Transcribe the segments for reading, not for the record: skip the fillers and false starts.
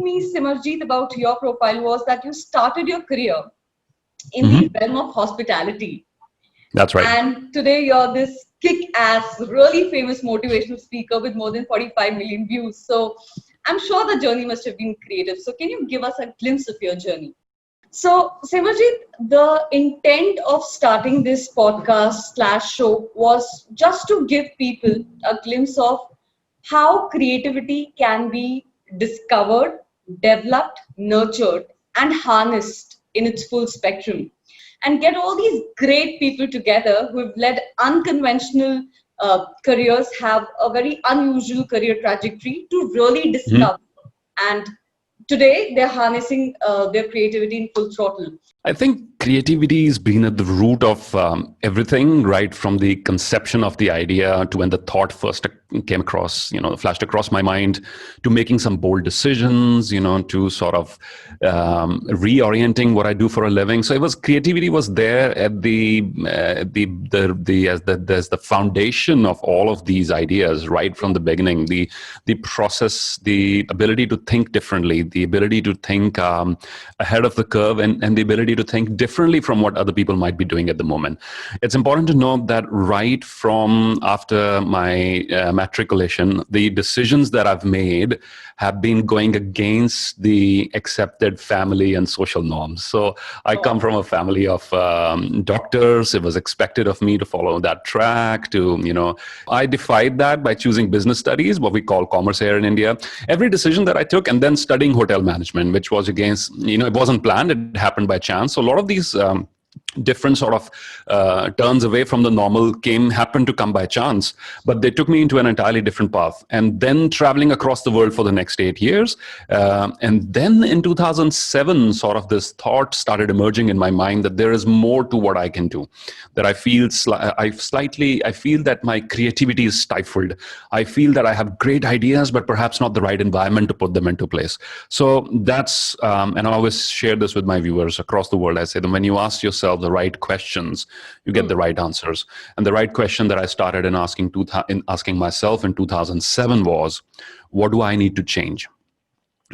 me, Simerjeet, about your profile was that you started your career in the Hmm. realm of hospitality. That's right. And today you're this kick-ass, really famous motivational speaker with more than 45 million views. So I'm sure the journey must have been creative. So can you give us a glimpse of your journey? So, Simerjeet, the intent of starting this podcast slash show was just to give people a glimpse of how creativity can be discovered, developed, nurtured, and harnessed in its full spectrum. And get all these great people together who have led unconventional careers, have a very unusual career trajectory to really Mhm. discover. And today they're harnessing their creativity in full throttle. I think creativity has been at the root of everything, right from the conception of the idea to when the thought first came across, flashed across my mind, to making some bold decisions, to sort of reorienting what I do for a living. So it was creativity was there at as the foundation of all of these ideas right from the beginning. The process, the ability to think differently, the ability to think ahead of the curve, and the ability to think differently from what other people might be doing at the moment. It's important to note that right from after my matriculation, the decisions that I've made have been going against the accepted family and social norms. So I come Oh, from a family of doctors. It was expected of me to follow that track. I defied that by choosing business studies, what we call commerce here in India. Every decision that I took, and then studying hotel management, which was against, it wasn't planned. It happened by chance. So a lot of these different sort of turns away from the normal happened to come by chance, but they took me into an entirely different path. And then traveling across the world for the next 8 years, and then in 2007 sort of this thought started emerging in my mind that there is more to what I can do, that I feel I feel that my creativity is stifled. I feel that I have great ideas but perhaps not the right environment to put them into place. So that's and I always share this with my viewers across the world. I say that when you ask yourself the right questions, you get hmm. the right answers. And the right question that I started in asking myself in 2007 was, what do I need to change?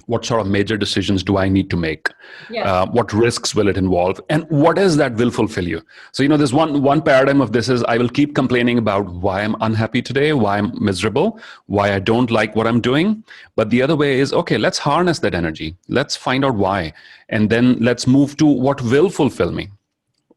What sort of major decisions do I need to make? Yeah. What risks will it involve? And what is that will fulfill you? So, there's one paradigm of this is I will keep complaining about why I'm unhappy today, why I'm miserable, why I don't like what I'm doing. But the other way is, okay, let's harness that energy. Let's find out why. And then let's move to what will fulfill me,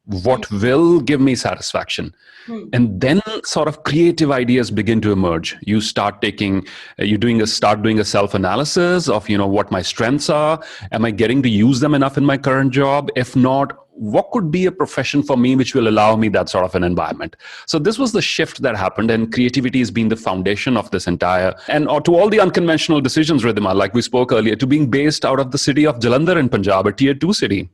Hmm. what will give me satisfaction. Hmm. And then sort of creative ideas begin to emerge. You start start doing a self analysis of what my strengths are. Am I getting to use them enough in my current job? If not, what could be a profession for me which will allow me that sort of an environment? So this was the shift that happened, and creativity has been the foundation of this entire, and to all the unconventional decisions, Ridhima, like we spoke earlier, to being based out of the city of Jalandhar in Punjab, a tier 2 city,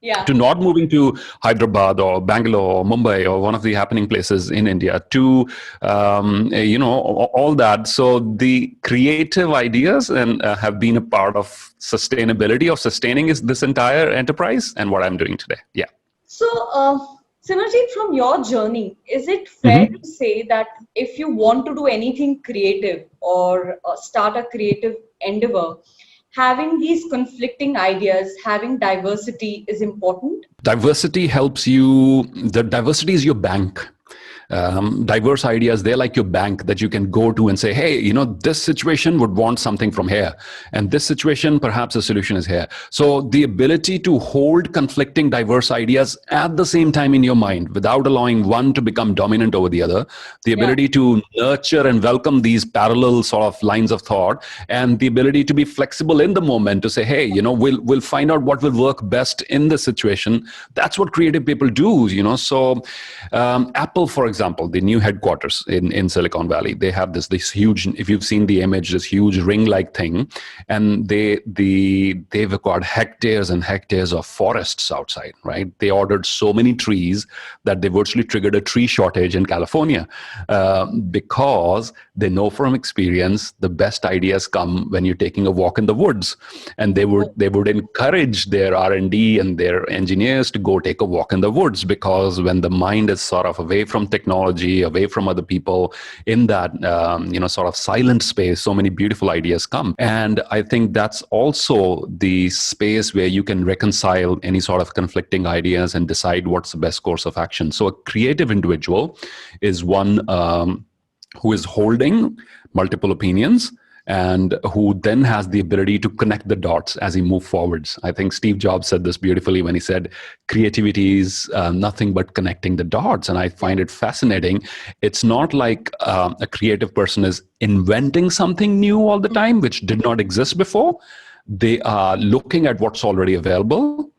Yeah. to not moving to Hyderabad or Bangalore or Mumbai or one of the happening places in India, to all that. So the creative ideas and have been a part of sustainability, of sustaining this entire enterprise and what I'm doing today. Yeah. So, Simerjeet, from your journey, is it fair Mm-hmm. to say that if you want to do anything creative or start a creative endeavor, having these conflicting ideas, having diversity is important? Diversity is your bank. Diverse ideas, they're like your bank that you can go to and say, hey, this situation would want something from here, and this situation perhaps the solution is here. So the ability to hold conflicting diverse ideas at the same time in your mind without allowing one to become dominant over the other, the Yeah. ability to nurture and welcome these parallel sort of lines of thought, and the ability to be flexible in the moment to say, hey, we'll find out what will work best in this situation. That's what creative people do. So Apple, for example, the new headquarters in Silicon Valley, they have this huge, if you've seen the image, this huge ring-like thing, and they've got hectares and hectares of forests outside, right? They ordered so many trees that they virtually triggered a tree shortage in California, because they know from experience the best ideas come when you're taking a walk in the woods, and they would encourage their R&D and their engineers to go take a walk in the woods, because when the mind is sort of away from technology, away from other people, in that sort of silent space, so many beautiful ideas come. And I think that's also the space where you can reconcile any sort of conflicting ideas and decide what's the best course of action. So a creative individual is one who is holding multiple opinions and who then has the ability to connect the dots as he moves forwards. I think Steve Jobs said this beautifully when he said, creativity is nothing but connecting the dots. And I find it fascinating. It's not like a creative person is inventing something new all the time, which did not exist before. They are looking at what's already available,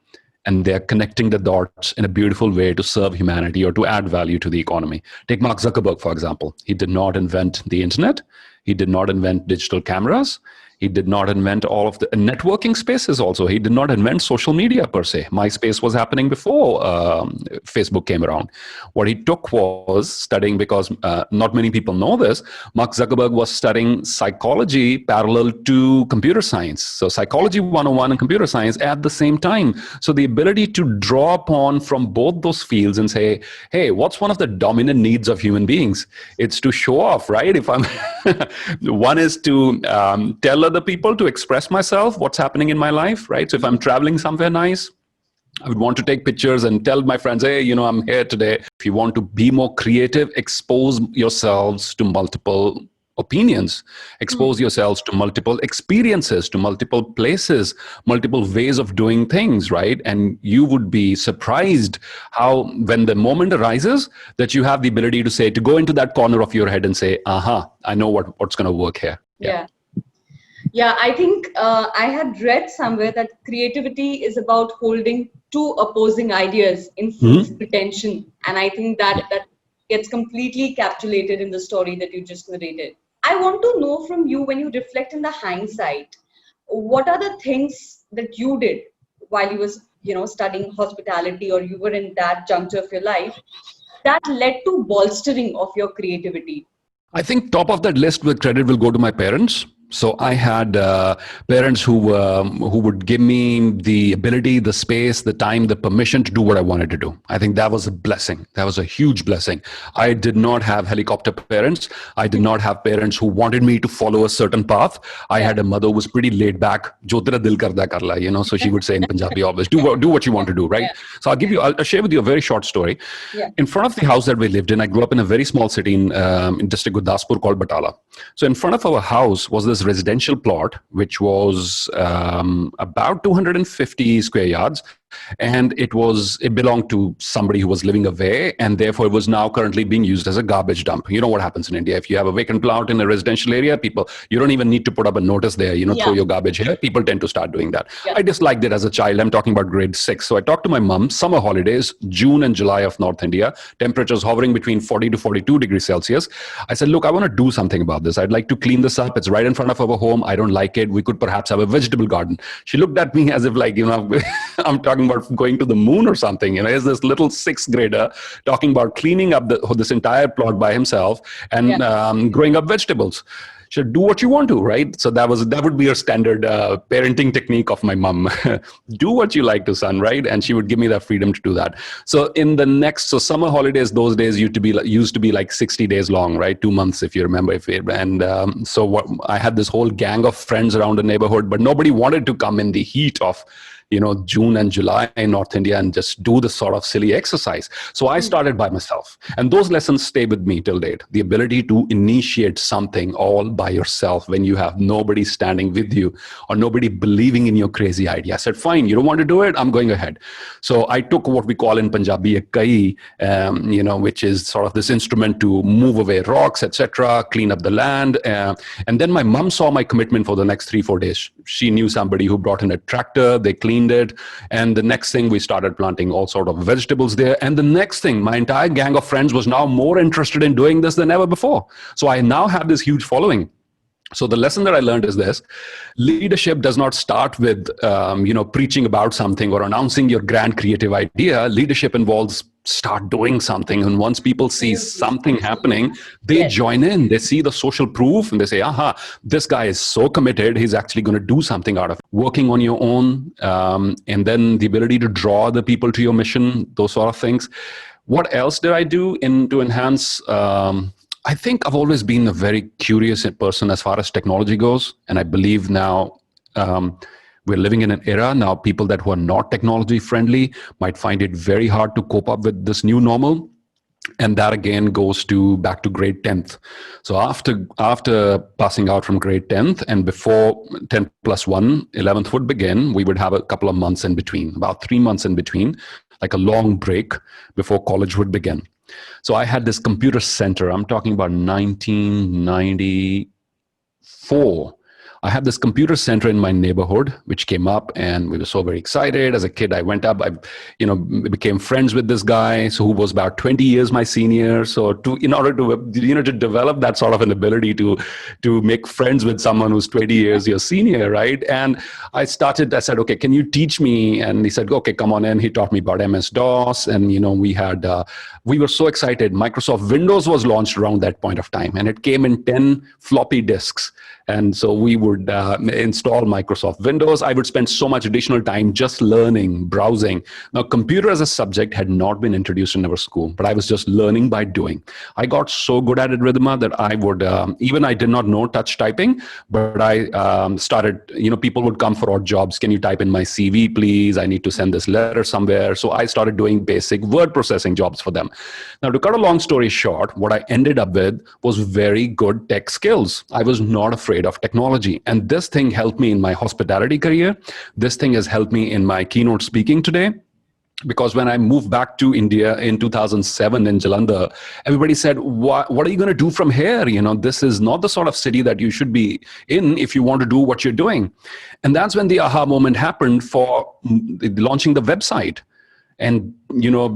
and they're connecting the dots in a beautiful way to serve humanity or to add value to the economy. Take Mark Zuckerberg, for example. He did not invent the internet. He did not invent digital cameras. He did not invent all of the networking spaces also. He did not invent social media per se. MySpace was happening before Facebook came around. What he took was studying, because not many people know this, Mark Zuckerberg was studying psychology parallel to computer science. So psychology 101 and computer science at the same time. So the ability to draw upon from both those fields and say, hey, what's one of the dominant needs of human beings? It's to show off, right? If I'm one is to tell other people, to express myself, what's happening in my life, right? So if I'm traveling somewhere nice, I would want to take pictures and tell my friends, hey, I'm here today. If you want to be more creative, expose yourselves to multiple opinions, expose yourselves to multiple experiences, to multiple places, multiple ways of doing things, right? And you would be surprised how, when the moment arises, that you have the ability to say, to go into that corner of your head and say, I know what's going to work here. Yeah, I think I had read somewhere that creativity is about holding two opposing ideas in full tension. And I think that gets completely encapsulated in the story that you just narrated. I want to know from you, when you reflect in the hindsight, what are the things that you did while you was, studying hospitality, or you were in that juncture of your life, that led to bolstering of your creativity? I think top of that list with credit will go to my parents. So I had parents who would give me the ability, the space, the time, the permission to do what I wanted to do. I think that was a blessing. That was a huge blessing. I did not have helicopter parents. I did not have parents who wanted me to follow a certain path. I had a mother who was pretty laid back. Jo tera dil karda kar la, so she would say in Punjabi always, do what you want to do, right? So I'll share with you a very short story. In front of the house that we lived in, I grew up in a very small city in district Gurdaspur called Batala. So in front of our house was this residential plot, which was about 250 square yards. And it belonged to somebody who was living away, and therefore it was now currently being used as a garbage dump. You know what happens in India. If you have a vacant plot in a residential area, you don't even need to put up a notice there, throw your garbage here. People tend to start doing that. I disliked it as a child. I'm talking about grade 6. So I talked to my mom, summer holidays, June and July of North India, temperatures hovering between 40 to 42 degrees Celsius. I said, look, I want to do something about this. I'd like to clean this up. It's right in front of our home. I don't like it. We could perhaps have a vegetable garden. She looked at me as if I'm talking about going to the moon or something. Is this little 6th grader talking about cleaning up this entire plot by himself and growing up vegetables? Should do what you want to, right? So that would be a standard parenting technique of my mom. Do what you like to, son, right? And she would give me that freedom to do that. So summer holidays those days used to be like 60 days long, right? 2 months, if you remember. I had this whole gang of friends around the neighborhood, but nobody wanted to come in the heat of June and July in North India and just do this sort of silly exercise. So I started by myself. And those lessons stay with me till date. The ability to initiate something all by yourself when you have nobody standing with you or nobody believing in your crazy idea. I said, fine, you don't want to do it? I'm going ahead. So I took what we call in Punjabi a kai, which is sort of this instrument to move away rocks, etc., clean up the land. And then my mom saw my commitment for the next 3-4 days. She knew somebody who brought in a tractor. They cleaned it, and the next thing we started planting all sort of vegetables there. And the next thing, my entire gang of friends was now more interested in doing this than ever before. So I now have this huge following. So the lesson that I learned is this: leadership does not start with preaching about something or announcing your grand creative idea. Leadership involves start doing something, and once people see something happening, they join in. They see the social proof and they say, this guy is so committed, he's actually going to do something out of it. Working on your own, and then the ability to draw the people to your mission, those sort of things. What else did I do to enhance? I think I've always been a very curious person as far as technology goes, and I believe now we're living in an era now. People that who are not technology friendly might find it very hard to cope up with this new normal, and that again goes to back to grade 10th. So after passing out from grade 10th and before 10 plus 1 11th would begin, we would have a couple of months in between, about 3 months in between, like a long break before college would begin. So I had this computer center. I'm talking about 1994. I had this computer center in my neighborhood, which came up, and we were so very excited. As a kid, I went up. I, became friends with this guy, who was about 20 years my senior. So, in order to develop that sort of an ability to make friends with someone who's 20 years your senior, right? And I said, okay, can you teach me? And he said, okay, come on in. He taught me about MS-DOS, and we were so excited. Microsoft Windows was launched around that point of time, and it came in 10 floppy disks. And so we would install Microsoft Windows. I would spend so much additional time just learning, browsing. Now, computer as a subject had not been introduced in our school, but I was just learning by doing. I got so good at it, Ridhima, that I would, even I did not know touch typing, but I started, people would come for odd jobs. Can you type in my CV, please? I need to send this letter somewhere. So I started doing basic word processing jobs for them. Now, to cut a long story short, what I ended up with was very good tech skills. I was not afraid of technology. And this thing helped me in my hospitality career. This thing has helped me in my keynote speaking today. Because when I moved back to India in 2007 in Jalandhar, everybody said, what are you going to do from here? This is not the sort of city that you should be in if you want to do what you're doing. And that's when the aha moment happened for launching the website and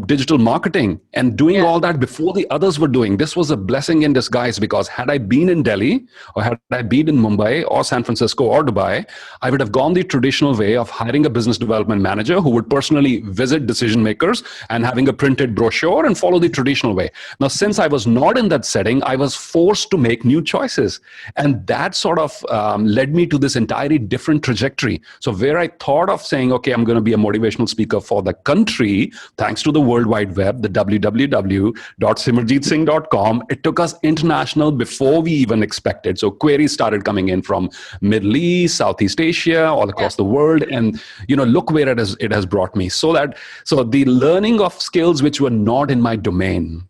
digital marketing and doing all that before the others were doing. This was a blessing in disguise, because had I been in Delhi, or had I been in Mumbai or San Francisco or Dubai, I would have gone the traditional way of hiring a business development manager who would personally visit decision makers and having a printed brochure and follow the traditional way. Now, since I was not in that setting, I was forced to make new choices. And that sort of led me to this entirely different trajectory. So where I thought of saying, okay, I'm going to be a motivational speaker for the country, thanks to the World Wide Web, the www.simerjeetsingh.com, it took us international before we even expected. So queries started coming in from Middle East, Southeast Asia, all across the world. And, look where it has brought me. So the learning of skills which were not in my domain,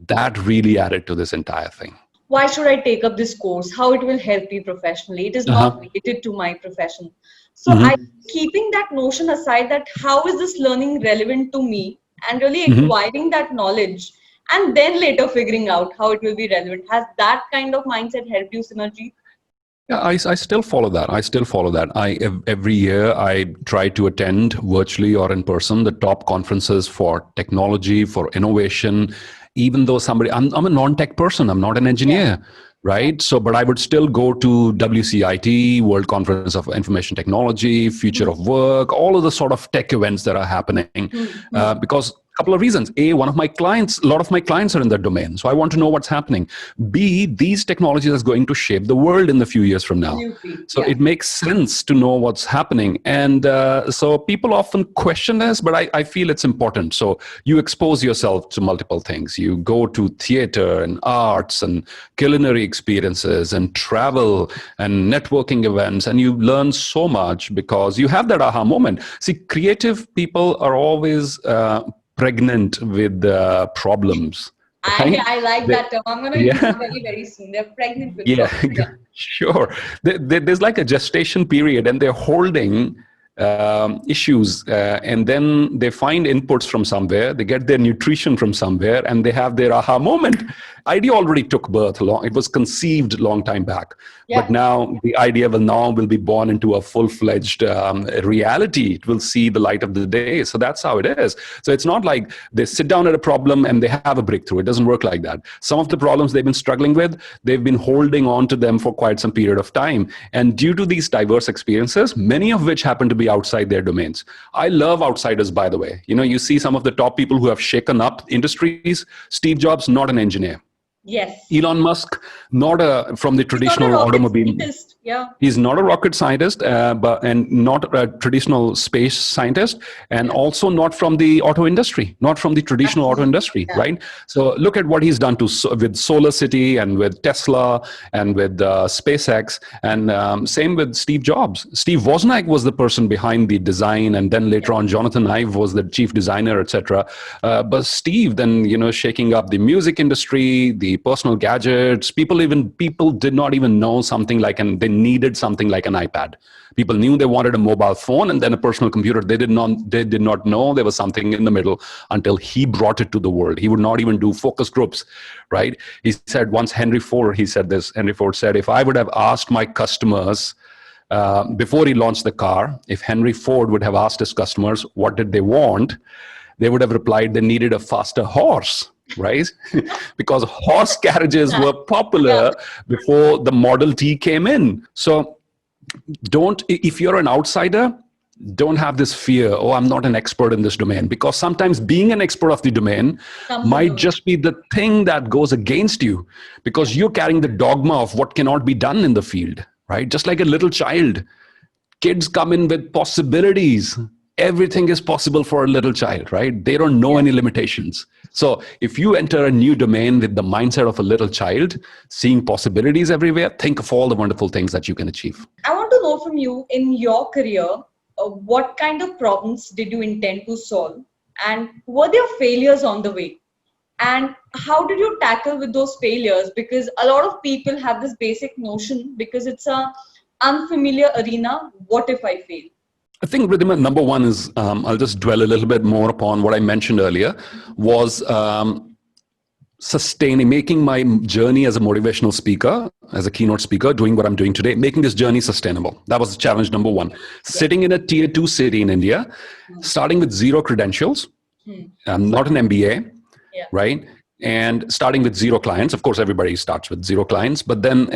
that really added to this entire thing. Why should I take up this course? How it will help me professionally? It is not related to my profession. So I'm keeping that notion aside, that how is this learning relevant to me, and really acquiring that knowledge, and then later figuring out how it will be relevant. Has that kind of mindset helped you, Simerjeet? Yeah, I still follow that. Every year I try to attend virtually or in person the top conferences for technology, for innovation. Even though I'm a non-tech person, I'm not an engineer. Right. So, but I would still go to WCIT, World Conference of Information Technology, Future of Work, all of the sort of tech events that are happening, because a couple of reasons. A, a lot of my clients are in that domain. So I want to know what's happening. B, these technologies are going to shape the world in the few years from now. So it makes sense to know what's happening. And so people often question this, but I feel it's important. So you expose yourself to multiple things. You go to theater and arts and culinary experiences and travel and networking events, and you learn so much because you have that aha moment. See, creative people are always pregnant with problems. I like that term. I'm going to use it very, very soon. They're pregnant with problems. Yeah. Sure. There's like a gestation period, and they're holding issues, and then they find inputs from somewhere, they get their nutrition from somewhere, and they have their aha moment. Idea already took birth. It was conceived long time back. But now the idea will be born into a full-fledged reality. It will see the light of the day. So that's how it is. So it's not like they sit down at a problem and they have a breakthrough. It doesn't work like that. Some of the problems they've been struggling with, they've been holding on to them for quite some period of time. And due to these diverse experiences, many of which happen to be outside their domains. I love outsiders, by the way. You see some of the top people who have shaken up industries. Steve Jobs, not an engineer. Yes. Elon Musk, not from the He's not a traditional rocket automobile. scientist. Yeah. He's not a rocket scientist, and not a traditional space scientist, and Yeah. also not from the auto industry, not from the traditional auto Absolutely. industry, Yeah. right? So look at what he's done with Solar City and with Tesla and with SpaceX, and same with Steve Jobs. Steve Wozniak was the person behind the design, and then later on, Jonathan Ive was the chief designer, etc. But Steve then, shaking up the music industry, the personal gadgets. People did not even know something like, and they needed something like an iPad. People knew they wanted a mobile phone and then a personal computer. They did not know there was something in the middle until he brought it to the world. He would not even do focus groups, right? He said once, Henry Ford said, if I would have asked my customers before he launched the car, if Henry Ford would have asked his customers what did they want, they would have replied they needed a faster horse, right? Because horse carriages were Yeah. popular before the Model T came in. So if you're an outsider, don't have this fear, oh, I'm not an expert in this domain, because sometimes being an expert of the domain Comes in the might way. just be the thing that goes against you, because you're carrying the dogma of what cannot be done in the field, right? Just like a little child, kids come in with possibilities. Everything is possible for a little child, right? They don't know any limitations. So if you enter a new domain with the mindset of a little child, seeing possibilities everywhere, think of all the wonderful things that you can achieve. I want to know from you, in your career, what kind of problems did you intend to solve, and were there failures on the way? And how did you tackle with those failures? Because a lot of people have this basic notion, because it's a unfamiliar arena. What if I fail? I think, Ridhima, number one is, I'll just dwell a little bit more upon what I mentioned earlier, was making my journey as a motivational speaker, as a keynote speaker, doing what I'm doing today, making this journey sustainable. That was challenge number one. Sitting in a tier 2 city in India, starting with zero credentials, not an MBA, Yeah. right? And starting with zero clients. Of course, everybody starts with zero clients, but then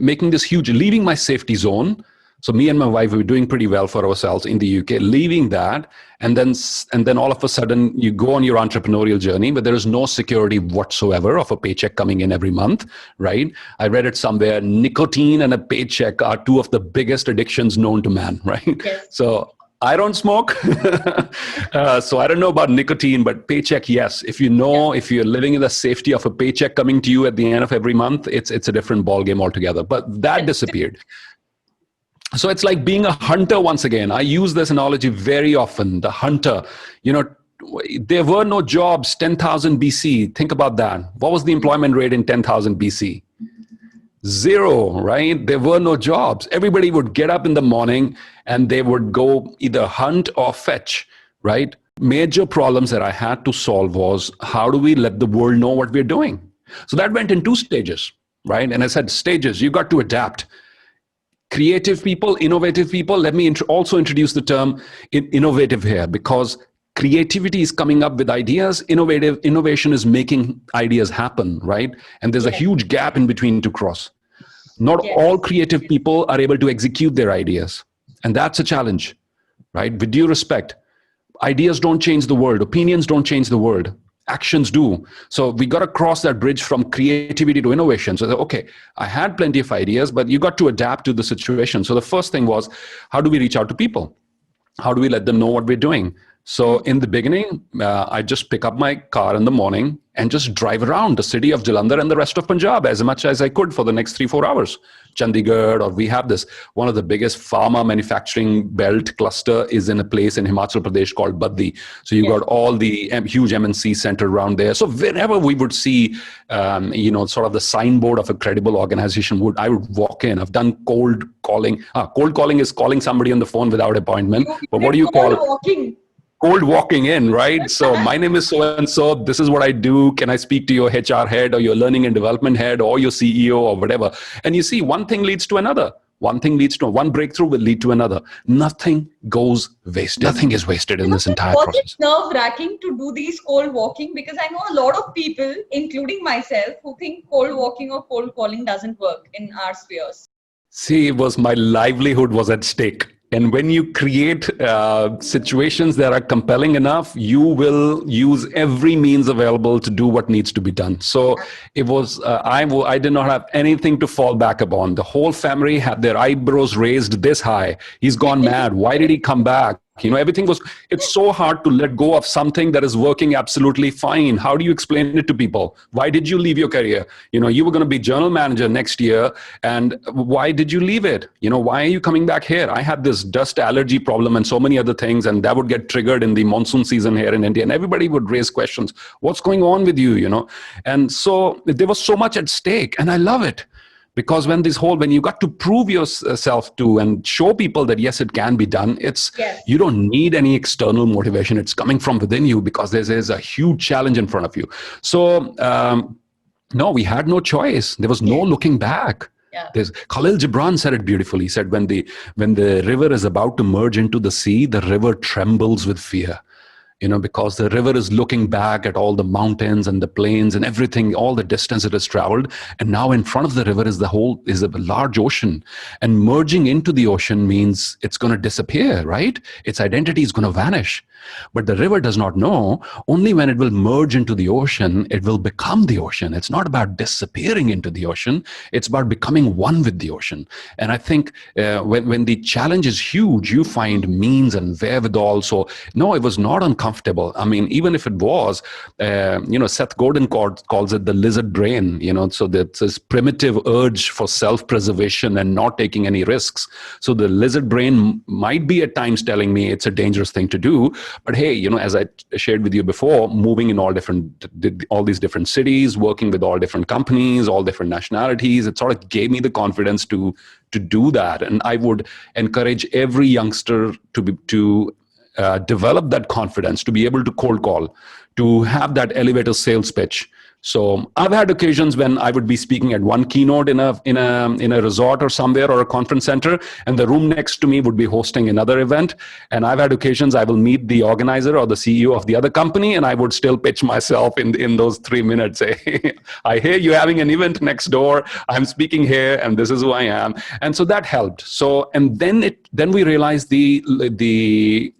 making this huge, leaving my safety zone. So me and my wife, we were doing pretty well for ourselves in the UK, leaving that, and then all of a sudden you go on your entrepreneurial journey, but there is no security whatsoever of a paycheck coming in every month, right? I read it somewhere, nicotine and a paycheck are two of the biggest addictions known to man, right? Yes. So I don't smoke, so I don't know about nicotine, but paycheck, yes. If you're living in the safety of a paycheck coming to you at the end of every month, it's a different ballgame altogether. But that disappeared. So it's like being a hunter once again. I use this analogy very often. The hunter, there were no jobs 10,000 BC. Think about that. What was the employment rate in 10,000 BC? Zero, right? There were no jobs. Everybody would get up in the morning and they would go either hunt or fetch, right? Major problems that I had to solve was, how do we let the world know what we're doing? So that went in 2 stages, right? And I said, stages, you got to adapt. Creative people, innovative people. Let me also introduce the term innovative here, because creativity is coming up with ideas. Innovation is making ideas happen, right? And there's a huge gap in between to cross. Not all creative people are able to execute their ideas. And that's a challenge, right? With due respect, ideas don't change the world. Opinions don't change the world. Actions do. So we got to cross that bridge from creativity to innovation. So, okay, I had plenty of ideas, but you got to adapt to the situation. So the first thing was, how do we reach out to people? How do we let them know what we're doing? So in the beginning, I just pick up my car in the morning and just drive around the city of Jalandhar and the rest of Punjab as much as I could for the next 3-4 hours. Chandigarh, or we have this, one of the biggest pharma manufacturing belt cluster is in a place in Himachal Pradesh called Baddi. So you got all the huge MNC centered around there. So whenever we would see, sort of the signboard of a credible organization, I would walk in. I've done cold calling. Cold calling is calling somebody on the phone without appointment. But what do you call walking? Cold walking in, right? So my name is so-and-so. This is what I do. Can I speak to your HR head or your learning and development head or your CEO or whatever? And you see, one thing leads to another. One breakthrough will lead to another. Nothing goes wasted. Nothing is wasted in this entire process. Was it nerve-wracking to do these cold walking? Because I know a lot of people, including myself, who think cold walking or cold calling doesn't work in our spheres. See, my livelihood was at stake. And when you create situations that are compelling enough, you will use every means available to do what needs to be done. So it was, I did not have anything to fall back upon. The whole family had their eyebrows raised this high. He's gone mad. Why did he come back? Everything was, it's so hard to let go of something that is working absolutely fine. How do you explain it to people? Why did you leave your career? You were going to be general manager next year. And why did you leave it? Why are you coming back here? I had this dust allergy problem and so many other things. And that would get triggered in the monsoon season here in India. And everybody would raise questions. What's going on with you? And so there was so much at stake. And I love it. Because when you got to prove yourself to and show people that, yes, it can be done, you don't need any external motivation. It's coming from within you because there's a huge challenge in front of you. So, no, we had no choice. There was no looking back. Khalil Gibran said it beautifully. He said, when the river is about to merge into the sea, the river trembles with fear. Because the river is looking back at all the mountains and the plains and everything, all the distance it has traveled. And now in front of the river is a large ocean. And merging into the ocean means it's going to disappear, right? Its identity is going to vanish. But the river does not know. Only when it will merge into the ocean, it will become the ocean. It's not about disappearing into the ocean. It's about becoming one with the ocean. And I think when the challenge is huge, you find means and wherewithal. So no, it was not uncomfortable. I mean, even if it was, Seth Godin calls it the lizard brain, so that's this primitive urge for self-preservation and not taking any risks. So the lizard brain might be at times telling me it's a dangerous thing to do. But hey, as I shared with you before, moving in all these different cities, working with all different companies, all different nationalities, it sort of gave me the confidence to do that. And I would encourage every youngster to develop that confidence, to be able to cold call, to have that elevator sales pitch. So I've had occasions when I would be speaking at one keynote in a resort or somewhere or a conference center, and the room next to me would be hosting another event. And I've had occasions I will meet the organizer or the CEO of the other company, and I would still pitch myself in those 3 minutes. Say, I hear you having an event next door. I'm speaking here, and this is who I am. And so that helped. So and then we realized the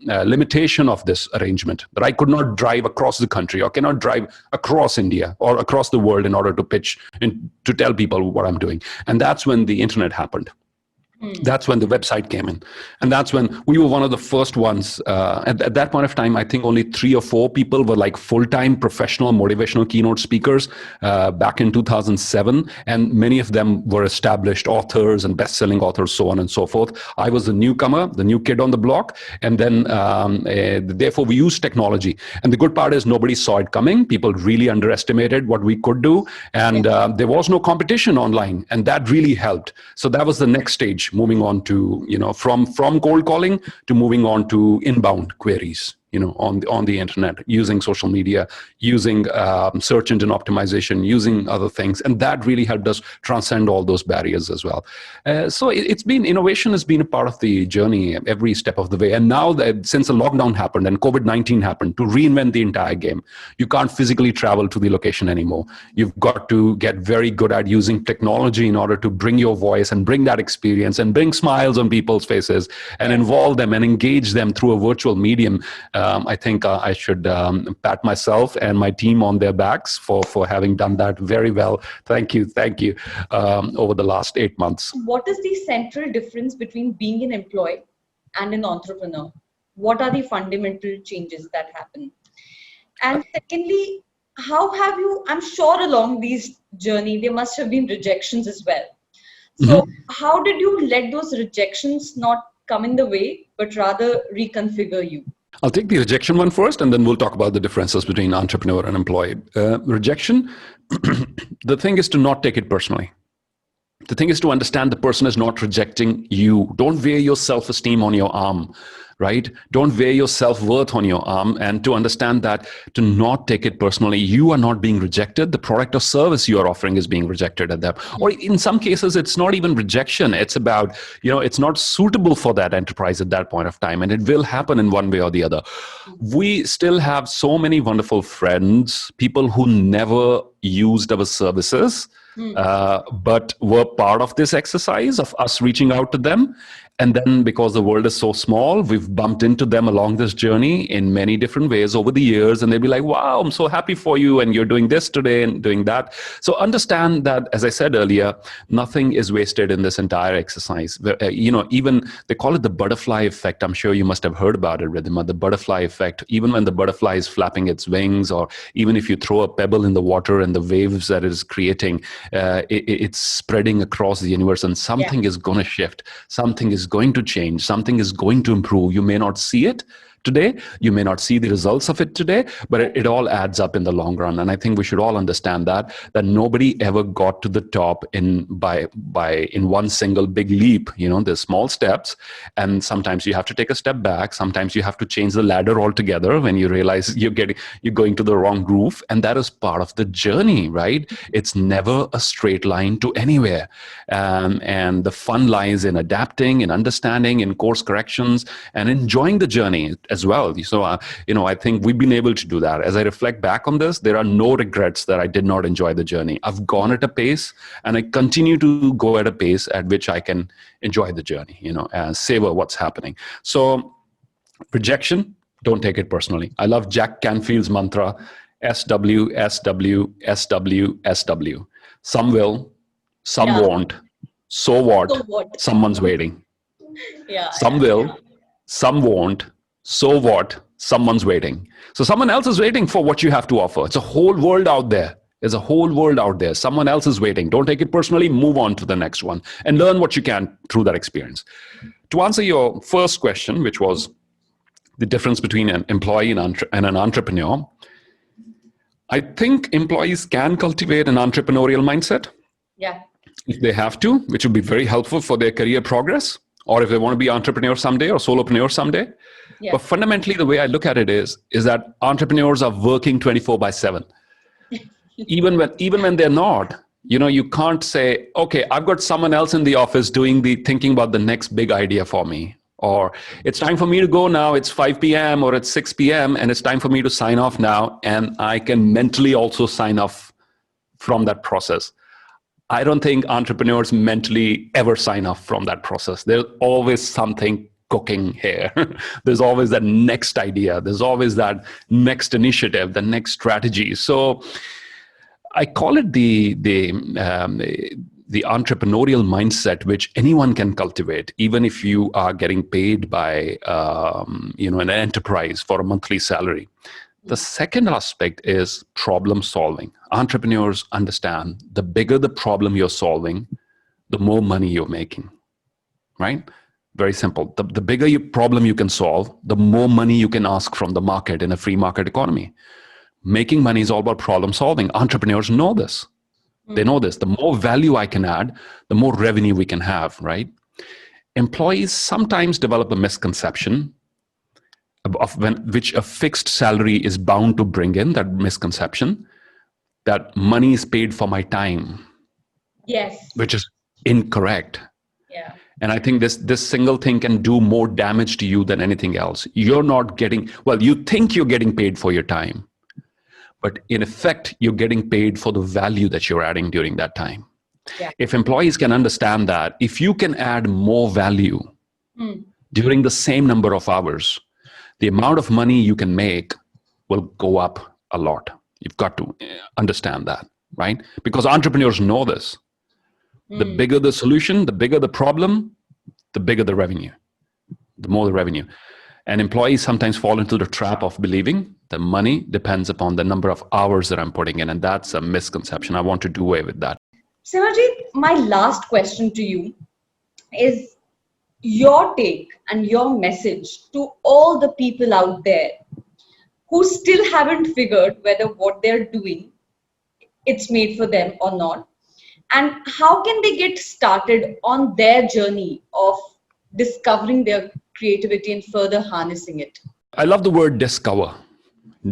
limitation of this arrangement, that I could not drive across the country or cannot drive across India or across the world in order to pitch and to tell people what I'm doing. And that's when the internet happened. That's when the website came in. And that's when we were one of the first ones. At that point of time, I think only 3 or 4 people were like full-time professional motivational keynote speakers back in 2007. And many of them were established authors and best-selling authors, so on and so forth. I was the newcomer, the new kid on the block. And then, therefore, we used technology. And the good part is nobody saw it coming. People really underestimated what we could do. And there was no competition online. And that really helped. So that was the next stage. Moving on to, from cold calling to moving on to inbound queries, on the internet, using social media, using search engine optimization, using other things. And that really helped us transcend all those barriers as well. So innovation has been a part of the journey every step of the way. And now that since the lockdown happened and COVID-19 happened, to reinvent the entire game, you can't physically travel to the location anymore. You've got to get very good at using technology in order to bring your voice and bring that experience and bring smiles on people's faces and involve them and engage them through a virtual medium. I think I should pat myself and my team on their backs for having done that very well. Thank you. Over the last 8 months. What is the central difference between being an employee and an entrepreneur? What are the fundamental changes that happen? And secondly, how have you, I'm sure along these journey, there must have been rejections as well. So how did you let those rejections not come in the way, but rather reconfigure you? I'll take the rejection one first, and then we'll talk about the differences between entrepreneur and employee. Rejection, the thing is to not take it personally. The thing is to understand the person is not rejecting you. Don't wear your self-esteem on your arm, right? Don't wear your self-worth on your arm, and to understand that, to not take it personally. You are not being rejected. The product or service you are offering is being rejected at them. Or in some cases, it's not even rejection. It's about, it's not suitable for that enterprise at that point of time. And it will happen in one way or the other. We still have so many wonderful friends, people who never used our services, but were part of this exercise of us reaching out to them. And then because the world is so small, we've bumped into them along this journey in many different ways over the years. And they'll be like, wow, I'm so happy for you. And you're doing this today and doing that. So understand that, as I said earlier, nothing is wasted in this entire exercise. Even they call it the butterfly effect. I'm sure you must have heard about it, Ridhima, the butterfly effect. Even when the butterfly is flapping its wings, or even if you throw a pebble in the water and the waves that it is creating, it's spreading across the universe, and something is going to shift. Something is going to change. Something is going to improve. You may not see it today, you may not see the results of it today, but it all adds up in the long run. And I think we should all understand that nobody ever got to the top in one single big leap. There's small steps, and sometimes you have to take a step back. Sometimes you have to change the ladder altogether when you realize you're going to the wrong groove, and that is part of the journey, right? It's never a straight line to anywhere, and the fun lies in adapting, in understanding, in course corrections, and enjoying the journey as well. So, I think we've been able to do that. As I reflect back on this, there are no regrets that I did not enjoy the journey. I've gone at a pace, and I continue to go at a pace at which I can enjoy the journey, and savor what's happening. So, rejection, don't take it personally. I love Jack Canfield's mantra, SW, SW, SW, SW. Some will, some won't. So what? Someone's waiting. Some will, some won't. So what? Someone's waiting. So someone else is waiting for what you have to offer. It's a whole world out there. There's a whole world out there. Someone else is waiting. Don't take it personally. Move on to the next one and learn what you can through that experience. To answer your first question, which was the difference between an employee and an entrepreneur, I think employees can cultivate an entrepreneurial mindset. Yeah. If they have to, which would be very helpful for their career progress, or if they want to be entrepreneur someday or solopreneur someday. Yeah. But fundamentally, the way I look at it is that entrepreneurs are working 24/7. even when they're not, you can't say, okay, I've got someone else in the office thinking about the next big idea for me. Or it's time for me to go now. It's 5 p.m. or it's 6 p.m. and it's time for me to sign off now. And I can mentally also sign off from that process. I don't think entrepreneurs mentally ever sign off from that process. There's always something cooking here. There's always that next idea. There's always that next initiative, the next strategy. So I call it the entrepreneurial mindset, which anyone can cultivate, even if you are getting paid by an enterprise for a monthly salary. The second aspect is problem solving. Entrepreneurs understand the bigger the problem you're solving, the more money you're making, right? Very simple. The bigger problem you can solve, the more money you can ask from the market in a free market economy. Making money is all about problem solving. Entrepreneurs know this. They know this. The more value I can add, the more revenue we can have, right? Employees sometimes develop a misconception of which a fixed salary is bound to bring in, that misconception that money is paid for my time. Yes. Which is incorrect. Yeah. And I think this single thing can do more damage to you than anything else. You're not getting, you think you're getting paid for your time, but in effect, you're getting paid for the value that you're adding during that time. Yeah. If employees can understand that, if you can add more value during the same number of hours, the amount of money you can make will go up a lot. You've got to understand that, right? Because entrepreneurs know this. The bigger the solution, the bigger the problem, the bigger the revenue, the more the revenue. And employees sometimes fall into the trap of believing the money depends upon the number of hours that I'm putting in. And that's a misconception. I want to do away with that. Simerjeet, my last question to you is your take and your message to all the people out there who still haven't figured whether what they're doing, it's made for them or not. And how can they get started on their journey of discovering their creativity and further harnessing it? I love the word discover.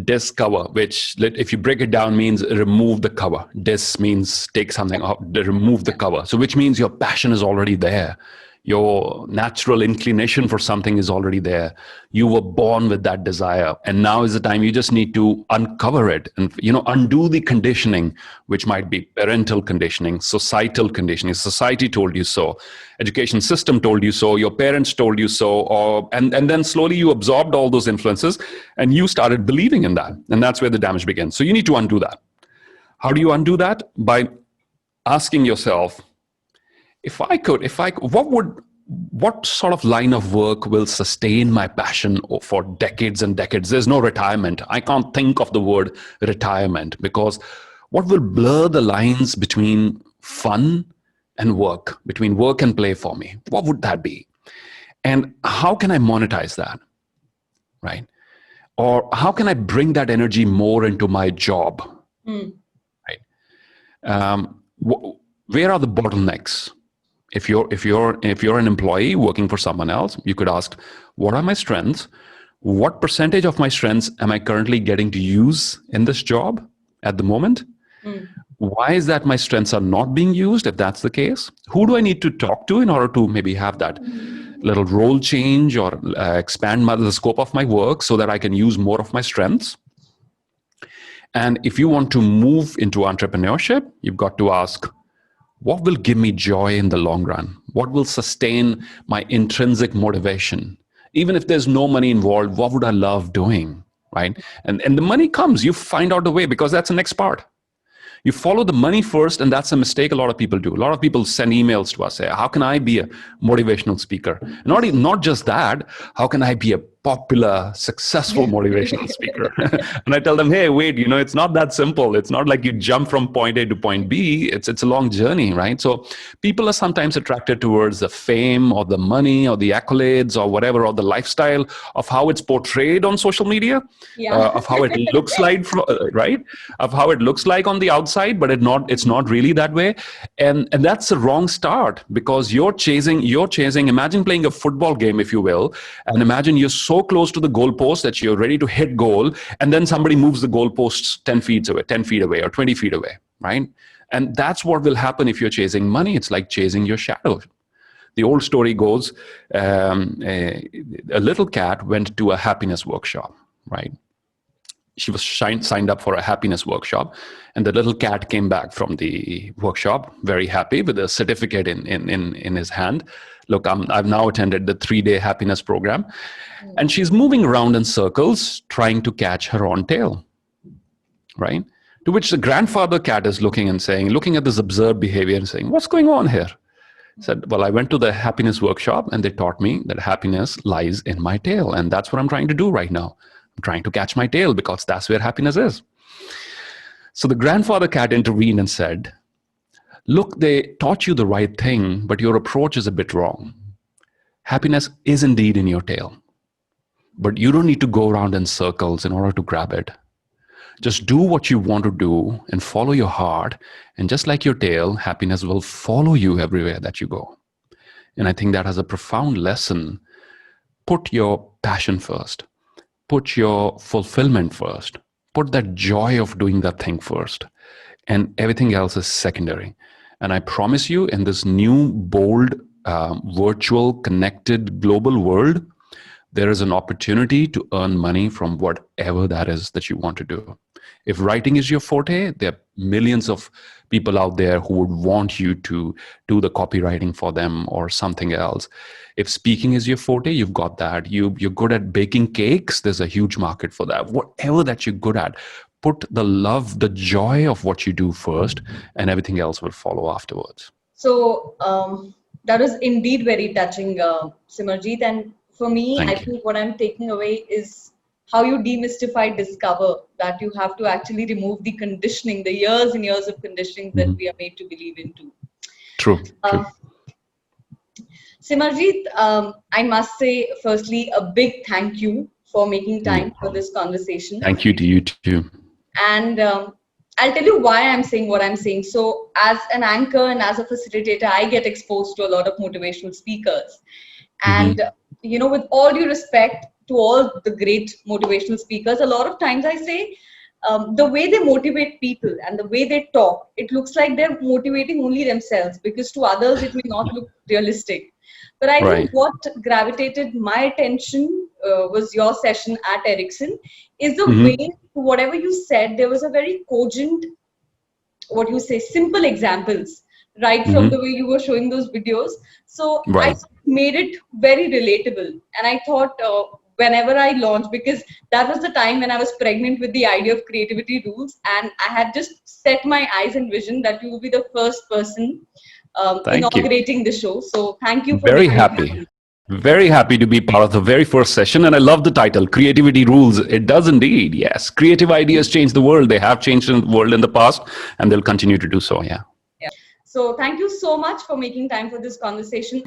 Discover, which if you break it down means remove the cover. Dis means take something off, remove the cover. So which means your passion is already there. Your natural inclination for something is already there. You were born with that desire, and now is the time. You just need to uncover it and undo the conditioning, which might be parental conditioning, societal conditioning. Society told you so, education system told you so, your parents told you so, and then slowly you absorbed all those influences and you started believing in that, and that's where the damage begins. So you need to undo that. How do you undo that? By asking yourself, what sort of line of work will sustain my passion for decades and decades? There's no retirement. I can't think of the word retirement, because what will blur the lines between fun and work, between work and play for me? What would that be? And how can I monetize that? Right? Or how can I bring that energy more into my job? Right? Where are the bottlenecks? If you're an employee working for someone else, you could ask, what are my strengths? What percentage of my strengths am I currently getting to use in this job at the moment? Why is that my strengths are not being used? If that's the case, who do I need to talk to in order to maybe have that little role change or expand the scope of my work so that I can use more of my strengths? And if you want to move into entrepreneurship, you've got to ask, what will give me joy in the long run? What will sustain my intrinsic motivation? Even if there's no money involved, what would I love doing? Right? And the money comes, you find out the way, because that's the next part. You follow the money first, and that's a mistake a lot of people do. A lot of people send emails to us, say, how can I be a motivational speaker? Not just that, how can I be a popular, successful motivational speaker? And I tell them, hey, wait, it's not that simple. It's not like you jump from point A to point B. It's a long journey, right? So people are sometimes attracted towards the fame or the money or the accolades or whatever, or the lifestyle of how it's portrayed on social media, of how it looks like, right? Of how it looks like on the outside, but it's not really that way. And that's the wrong start, because you're chasing, imagine playing a football game, if you will, and imagine you're so close to the goalpost that you're ready to hit goal, and then somebody moves the goalposts 10 feet away or 20 feet away, right? And that's what will happen if you're chasing money. It's like chasing your shadow. The old story goes, a little cat went to a happiness workshop, right? She was signed up for a happiness workshop, and the little cat came back from the workshop very happy with a certificate in his hand. Look, I've now attended the 3-day happiness program. And she's moving around in circles trying to catch her own tail, right? To which the grandfather cat is looking at this absurd behavior and saying, what's going on here? Said, well, I went to the happiness workshop and they taught me that happiness lies in my tail. And that's what I'm trying to do right now. I'm trying to catch my tail, because that's where happiness is. So the grandfather cat intervened and said, look, they taught you the right thing, but your approach is a bit wrong. Happiness is indeed in your tail, but you don't need to go around in circles in order to grab it. Just do what you want to do and follow your heart. And just like your tail, happiness will follow you everywhere that you go. And I think that has a profound lesson. Put your passion first. Put your fulfillment first. Put that joy of doing that thing first. And everything else is secondary. And I promise you, in this new, bold, virtual, connected, global world, there is an opportunity to earn money from whatever that is that you want to do. If writing is your forte, there are millions of people out there who would want you to do the copywriting for them or something else. If speaking is your forte, you've got that. You're good at baking cakes, there's a huge market for that. Whatever that you're good at, put the love, the joy of what you do first, and everything else will follow afterwards. So that was indeed very touching, Simerjeet. And for me, I think what I'm taking away is how you discover that you have to actually remove the conditioning, the years and years of conditioning that we are made to believe into. True. Simerjeet, I must say, firstly, a big thank you for making time for this conversation. Thank you to you too. And I'll tell you why I'm saying what I'm saying. So as an anchor and as a facilitator, I get exposed to a lot of motivational speakers. And, with all due respect to all the great motivational speakers, a lot of times I say, the way they motivate people and the way they talk, it looks like they're motivating only themselves, because to others it may not look realistic. But I think Right. what gravitated my attention was your session at Ericsson, is the Hmm. way, whatever you said, there was a very cogent, what you say, simple examples, right from Hmm. the way you were showing those videos. So I Right. made it very relatable. And I thought, whenever I launched, because that was the time when I was pregnant with the idea of Creativity Rules, and I had just set my eyes and vision that you will be the first person Thank you. inaugurating the show. So thank you for Very making it happy. happen. Very happy to be part of the very first session. And I love the title, Creativity Rules. It does indeed. Yes. Creative ideas change the world. They have changed the world in the past, and they'll continue to do so. Yeah. Yeah. So thank you so much for making time for this conversation.